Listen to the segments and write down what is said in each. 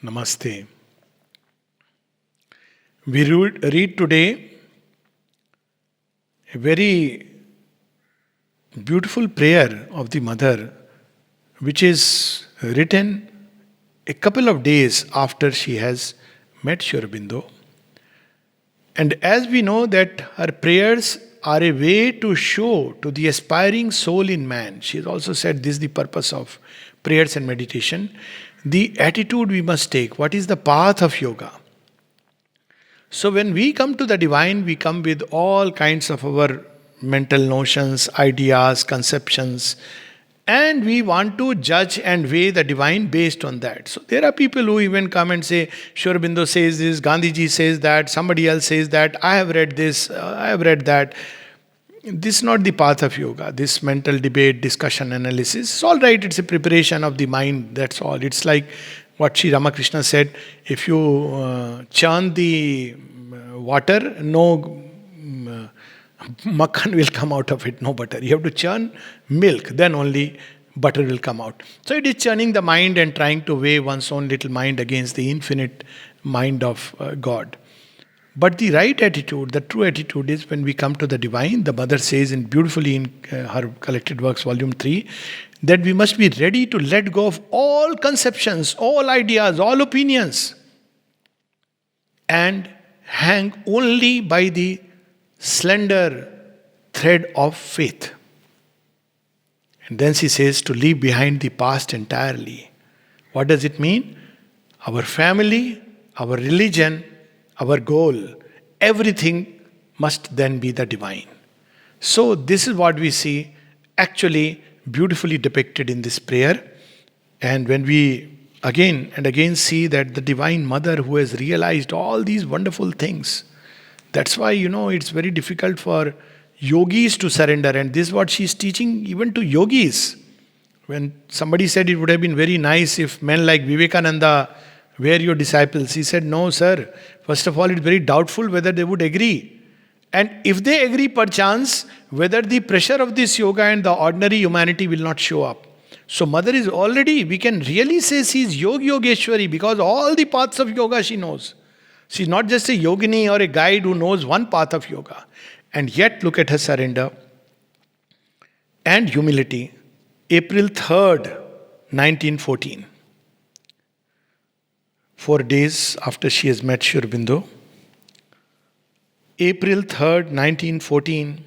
Namaste. We read today a very beautiful prayer of the mother, which is written a couple of days after she has met Sri Aurobindo. And as we know that her prayers are a way to show to the aspiring soul in man, she has also said this is the purpose of prayers and meditation, the attitude we must take. What is the path of yoga? So when we come to the divine, we come with all kinds of our mental notions, ideas, conceptions, and we want to judge and weigh the divine based on that. So there are people who even come and say, Sri Aurobindo says this, Gandhiji says that, somebody else says that, I have read this, I have read that. This is not the path of yoga. This mental debate, discussion, analysis, it's all right. It's a preparation of the mind. That's all. It's like what Sri Ramakrishna said. If you churn the water, no makhan will come out of it, no butter. You have to churn milk, then only butter will come out. So it is churning the mind and trying to weigh one's own little mind against the infinite mind of God. But the right attitude, the true attitude is when we come to the divine. The mother says in beautifully in her collected works, volume 3, that we must be ready to let go of all conceptions, all ideas, all opinions, and hang only by the slender thread of faith. And then she says to leave behind the past entirely. What does it mean? Our family, our religion, our goal, everything must then be the divine. So this is what we see actually beautifully depicted in this prayer. And when we again and again see that the divine mother who has realized all these wonderful things, that's why it's very difficult for yogis to surrender. And this is what she's teaching even to yogis. When somebody said it would have been very nice if men like Vivekananda were your disciples, he said, no, sir. First of all, it's very doubtful whether they would agree. And if they agree, perchance, whether the pressure of this yoga and the ordinary humanity will not show up. So mother is already, we can really say she is Yogeshwari because all the paths of yoga she knows. She's not just a yogini or a guide who knows one path of yoga. And yet look at her surrender and humility. April 3rd, 1914. 4 days after she has met Sri Aurobindo. April 3rd, 1914.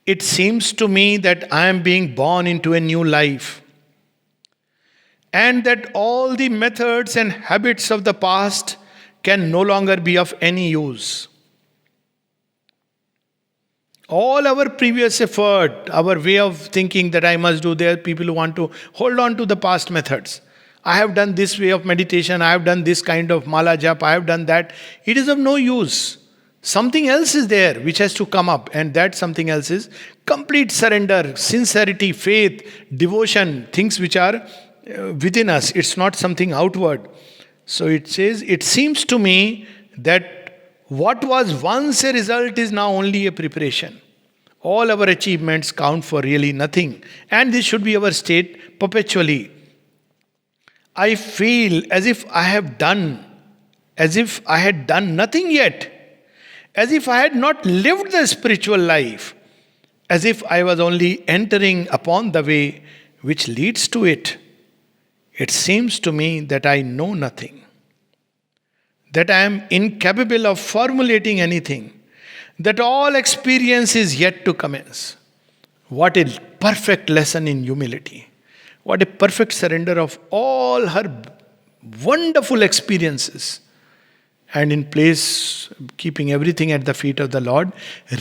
It seems to me that I am being born into a new life, and that all the methods and habits of the past can no longer be of any use. All our previous effort, our way of thinking that I must do, there are people who want to hold on to the past methods. I have done this way of meditation, I have done this kind of mala jap, I have done that. It is of no use. Something else is there which has to come up, and that something else is complete surrender, sincerity, faith, devotion, things which are within us. It's not something outward. So it says, it seems to me that what was once a result is now only a preparation. All our achievements count for really nothing. And this should be our state perpetually. I feel as if I had done nothing yet. As if I had not lived the spiritual life. As if I was only entering upon the way which leads to it. It seems to me that I know nothing. That I am incapable of formulating anything. That all experience is yet to commence. What a perfect lesson in humility. What a perfect surrender of all her wonderful experiences. And in place, keeping everything at the feet of the Lord,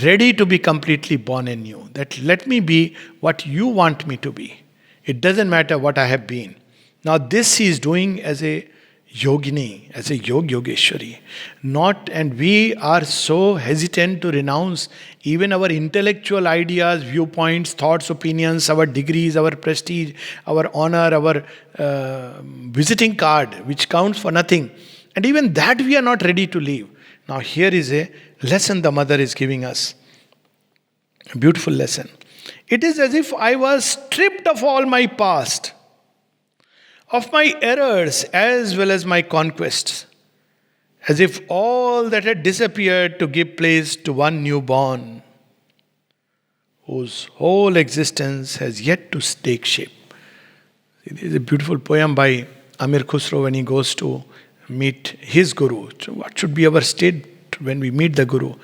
ready to be completely born anew. That let me be what you want me to be. It doesn't matter what I have been. Now this he is doing as a yogini, as a Yogeshwari. And we are so hesitant to renounce even our intellectual ideas, viewpoints, thoughts, opinions, our degrees, our prestige, our honor, our visiting card, which counts for nothing. And even that we are not ready to leave. Now here is a lesson the mother is giving us. A beautiful lesson. It is as if I was stripped of all my past, of my errors as well as my conquests, as if all that had disappeared to give place to one newborn, whose whole existence has yet to take shape. There is a beautiful poem by Amir Khusro when he goes to meet his Guru. So what should be our state when we meet the Guru?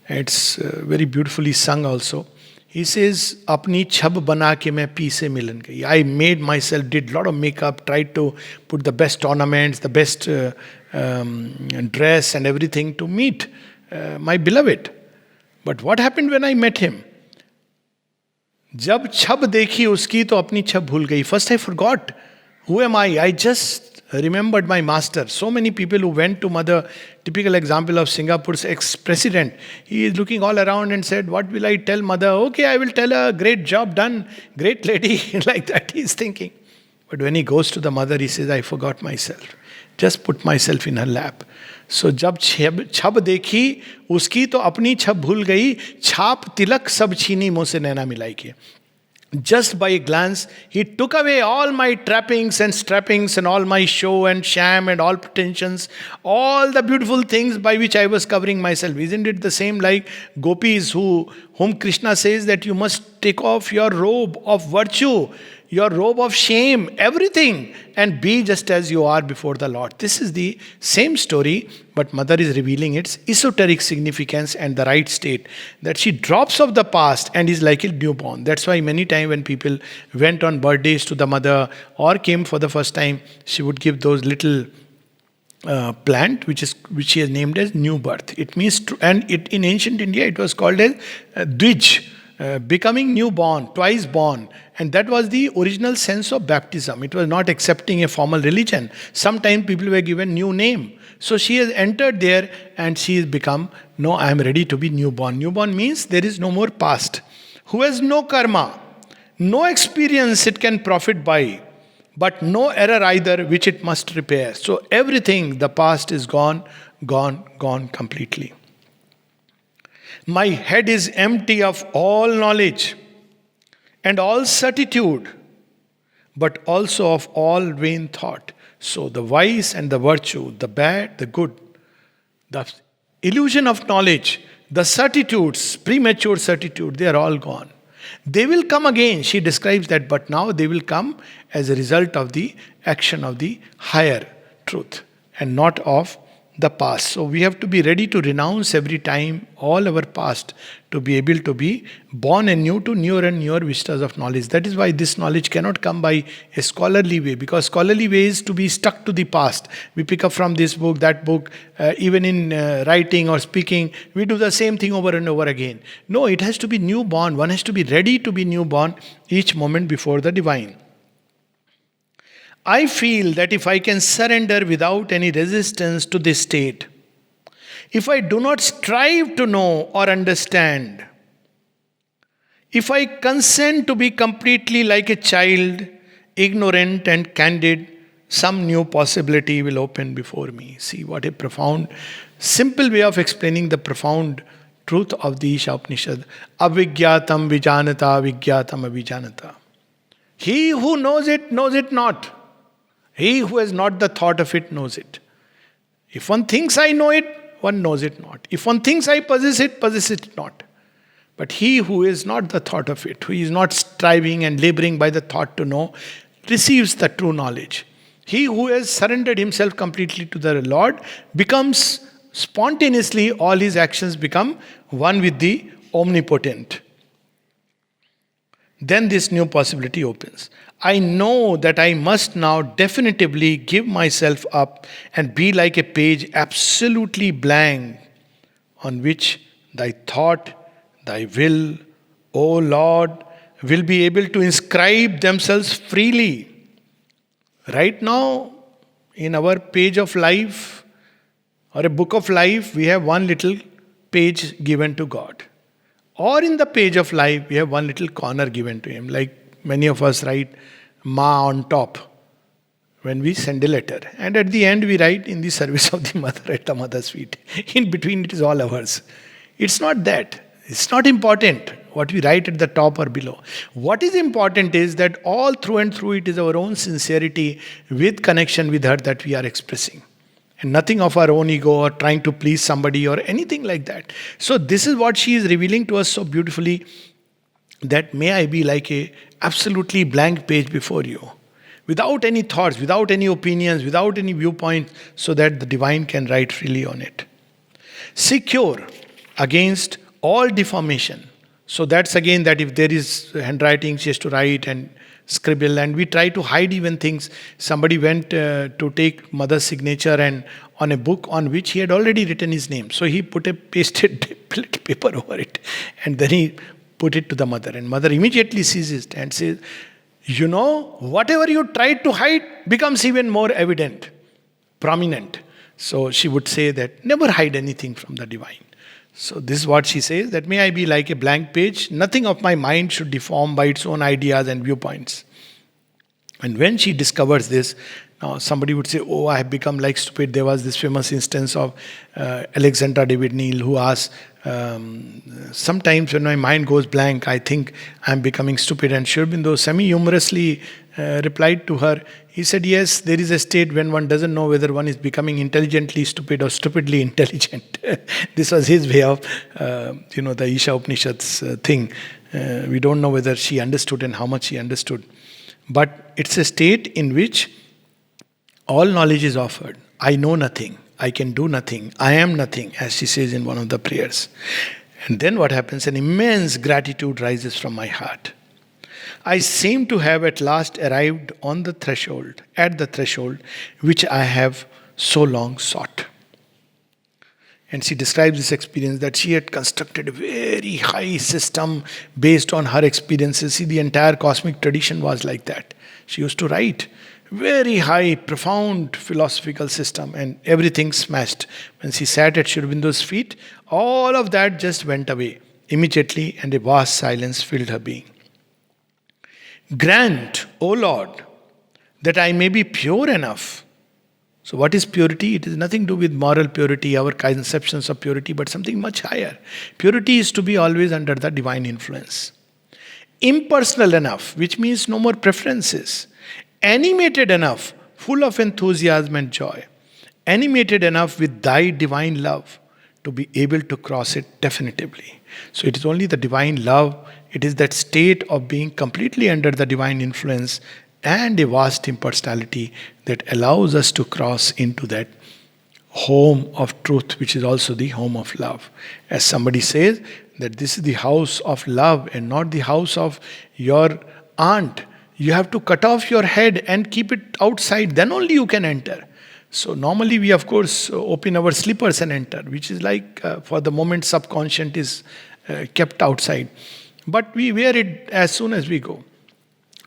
It's very beautifully sung also. He says, "Apni chhab bana ke main pee se milan gayi." I made myself, did a lot of makeup, tried to put the best ornaments, the best dress and everything to meet my beloved. But what happened when I met him? जब छब देखी उसकी तो अपनी छब भूल गई. First I forgot. Who am I? I just remembered my master. So many people who went to mother, typical example of Singapore's ex-president. He is looking all around and said, what will I tell mother? Okay, I will tell her, great job done, great lady. Like that he is thinking. But when he goes to the mother, he says, I forgot myself. Just put myself in her lap. So जब छब देखी उसकी तो अपनी छब भूल गई, छाप तिलक सब छीनी मुँह से नैना मिलाई के. Just by a glance, he took away all my trappings and strappings and all my show and sham and all pretensions, all the beautiful things by which I was covering myself. Isn't it the same like gopis whom Krishna says that you must take off your robe of virtue, your robe of shame, everything, and be just as you are before the Lord. This is the same story, but Mother is revealing its esoteric significance and the right state. That she drops off the past and is like a newborn. That's why many times when people went on birthdays to the Mother or came for the first time, she would give those little plant which she has named as new birth. It means, and it in ancient India it was called as Dwij. Becoming newborn, twice born. And that was the original sense of baptism. It was not accepting a formal religion. Sometimes people were given new name. So she has entered there and she has become, no, I am ready to be newborn. Newborn means there is no more past. Who has no karma, no experience it can profit by, but no error either which it must repair. So everything, the past is gone completely. My head is empty of all knowledge and all certitude, but also of all vain thought. So the vice and the virtue, the bad, the good, the illusion of knowledge, the certitudes, premature certitude, they are all gone. They will come again. She describes that, but now they will come as a result of the action of the higher truth and not of the past. So we have to be ready to renounce every time all our past to be able to be born anew to newer and newer vistas of knowledge. That is why this knowledge cannot come by a scholarly way, because scholarly way is to be stuck to the past. We pick up from this book, that book, even in writing or speaking, we do the same thing over and over again. No, it has to be newborn. One has to be ready to be newborn each moment before the divine. I feel that if I can surrender without any resistance to this state, if I do not strive to know or understand, if I consent to be completely like a child, ignorant and candid, some new possibility will open before me. See what a profound, simple way of explaining the profound truth of the Isha Upanishad. Avigyatam vijanata, avigyatam avijanata. He who knows it not. He who has not the thought of it knows it. If one thinks I know it, one knows it not. If one thinks I possess it not. But he who is not the thought of it, who is not striving and laboring by the thought to know, receives the true knowledge. He who has surrendered himself completely to the Lord becomes spontaneously, all his actions become one with the omnipotent. Then this new possibility opens. I know that I must now definitively give myself up and be like a page absolutely blank, on which thy thought, thy will, O Lord, will be able to inscribe themselves freely. Right now, in our page of life or a book of life, we have one little page given to God. Or in the page of life, we have one little corner given to Him. Like many of us write Ma on top when we send a letter. And at the end, we write in the service of the mother at the mother's feet. In between, it is all ours. It's not that. It's not important what we write at the top or below. What is important is that all through and through it is our own sincerity with connection with her that we are expressing. And nothing of our own ego or trying to please somebody or anything like that. So this is what she is revealing to us so beautifully, that may I be like a absolutely blank page before you, without any thoughts, without any opinions, without any viewpoints, so that the divine can write freely on it. Secure against all deformation. So that's again that if there is handwriting, she has to write and scribble, and we try to hide even things. Somebody went to take mother's signature and on a book on which he had already written his name. So he put a pasted paper over it, and then he put it to the mother, and mother immediately sees it and says, you know, whatever you tried to hide becomes even more evident, prominent. So she would say that never hide anything from the divine. So this is what she says, that may I be like a blank page, nothing of my mind should deform by its own ideas and viewpoints. And when she discovers this, now somebody would say, oh, I have become like stupid. There was this famous instance of Alexandra David Neal, who asked, sometimes when my mind goes blank, I think I am becoming stupid. And Sri Aurobindo semi-humorously replied to her, he said, yes, there is a state when one doesn't know whether one is becoming intelligently stupid or stupidly intelligent. This was his way of, the Isha Upanishads thing. We don't know whether she understood and how much she understood. But it's a state in which all knowledge is offered. I know nothing. I can do nothing. I am nothing, as she says in one of the prayers. And then what happens? An immense gratitude rises from my heart. I seem to have at last arrived at the threshold, which I have so long sought. And she describes this experience that she had constructed a very high system based on her experiences. See, the entire cosmic tradition was like that. She used to write very high, profound philosophical system, and everything smashed. When she sat at Sri Aurobindo's feet, all of that just went away immediately, and a vast silence filled her being. Grant, O Lord, that I may be pure enough. So what is purity? It has nothing to do with moral purity, our conceptions of purity, but something much higher. Purity is to be always under the divine influence. Impersonal enough, which means no more preferences. Animated enough, full of enthusiasm and joy. Animated enough with thy divine love to be able to cross it definitively. So it is only the divine love, it is that state of being completely under the divine influence and a vast impersonality that allows us to cross into that home of truth, which is also the home of love. As somebody says, that this is the house of love and not the house of your aunt. You have to cut off your head and keep it outside, then only you can enter. So normally we of course open our slippers and enter, which is like for the moment subconscious is kept outside. But we wear it as soon as we go.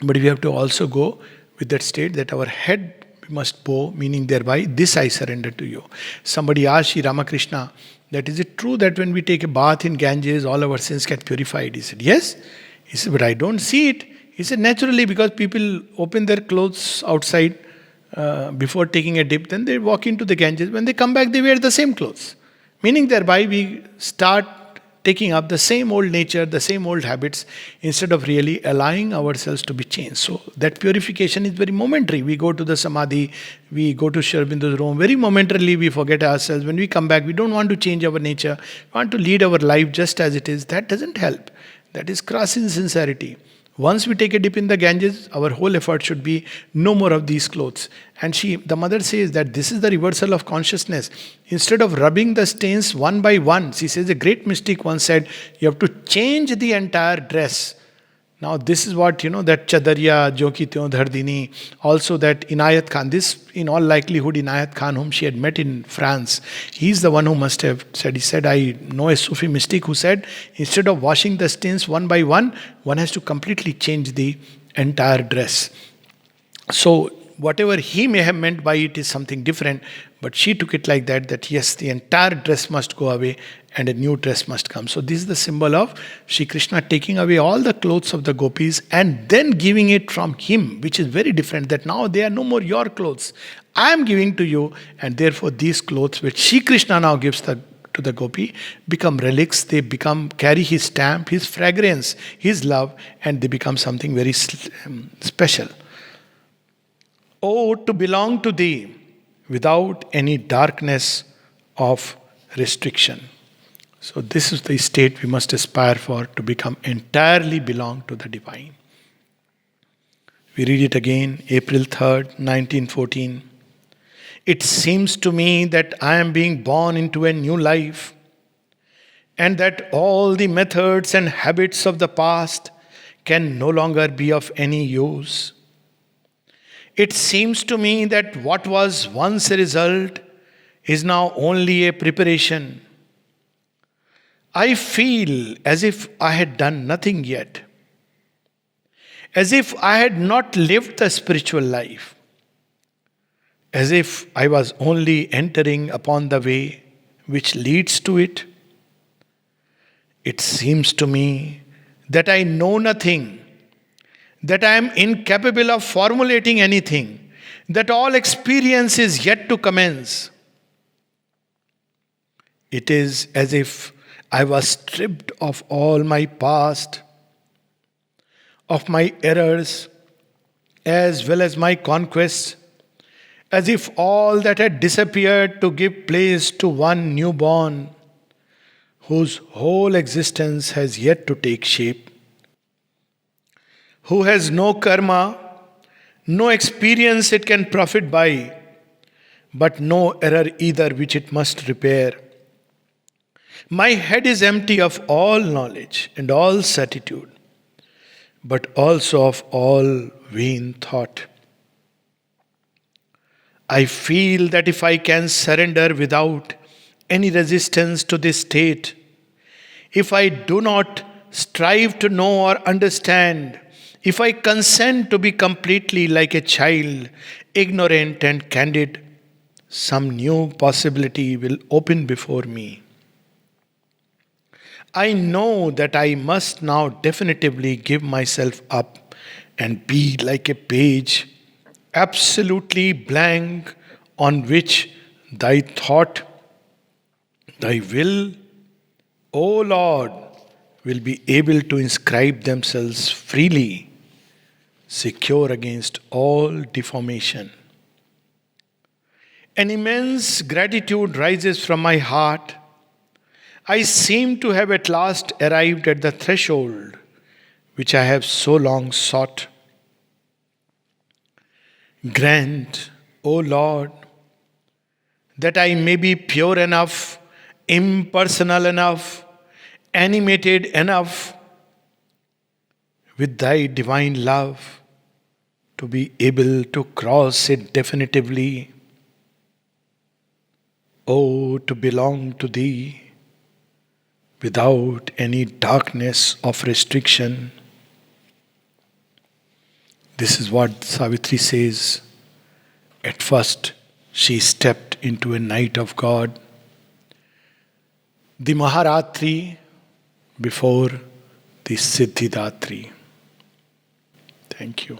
But we have to also go with that state that our head must bow, meaning thereby, this I surrender to you. Somebody asked Sri Ramakrishna, that is it true that when we take a bath in Ganges, all our sins get purified? He said, yes. He said, but I don't see it. He said, naturally, because people open their clothes outside before taking a dip, then they walk into the Ganges. When they come back, they wear the same clothes. Meaning thereby, we start taking up the same old nature, the same old habits, instead of really allowing ourselves to be changed. So that purification is very momentary. We go to the Samadhi, we go to Sri Aurobindo's room, very momentarily we forget ourselves. When we come back, we don't want to change our nature, we want to lead our life just as it is. That doesn't help. That is crass insincerity. Once we take a dip in the Ganges, our whole effort should be no more of these clothes. And the mother says that this is the reversal of consciousness. Instead of rubbing the stains one by one, she says a great mystic once said, you have to change the entire dress. Now this is what, that Chadarya, Joki Tyon Dhardini, also that Inayat Khan, this in all likelihood Inayat Khan, whom she had met in France, he's the one who must have said, he said, I know a Sufi mystic who said, instead of washing the stains one by one has to completely change the entire dress. So whatever he may have meant by it is something different, but she took it like that yes, the entire dress must go away and a new dress must come. So this is the symbol of Shri Krishna taking away all the clothes of the gopis and then giving it from him, which is very different, that now they are no more your clothes. I am giving to you, and therefore these clothes which Shri Krishna now gives to to the gopi become relics. They carry his stamp, his fragrance, his love, and they become something very special. Oh, to belong to thee without any darkness of restriction. So, this is the state we must aspire for, to become entirely belong to the divine. We read it again, April 3rd, 1914. It seems to me that I am being born into a new life, and that all the methods and habits of the past can no longer be of any use. It seems to me that what was once a result is now only a preparation. I feel as if I had done nothing yet, as if I had not lived the spiritual life, as if I was only entering upon the way which leads to it. It seems to me that I know nothing, that I am incapable of formulating anything, that all experience is yet to commence. It is as if I was stripped of all my past, of my errors, as well as my conquests, as if all that had disappeared to give place to one newborn, whose whole existence has yet to take shape, who has no karma, no experience it can profit by, but no error either which it must repair. My head is empty of all knowledge and all certitude, but also of all vain thought. I feel that if I can surrender without any resistance to this state, if I do not strive to know or understand, if I consent to be completely like a child, ignorant and candid, some new possibility will open before me. I know that I must now definitively give myself up and be like a page, absolutely blank, on which thy thought, thy will, O Lord, will be able to inscribe themselves freely, secure against all deformation. An immense gratitude rises from my heart. I seem to have at last arrived at the threshold which I have so long sought. Grant, O Lord, that I may be pure enough, impersonal enough, animated enough with thy divine love to be able to cross it definitively. Oh, to belong to thee without any darkness of restriction. This is what Savitri says. At first, she stepped into a night of God, the Maharatri before the Siddhidatri. Thank you.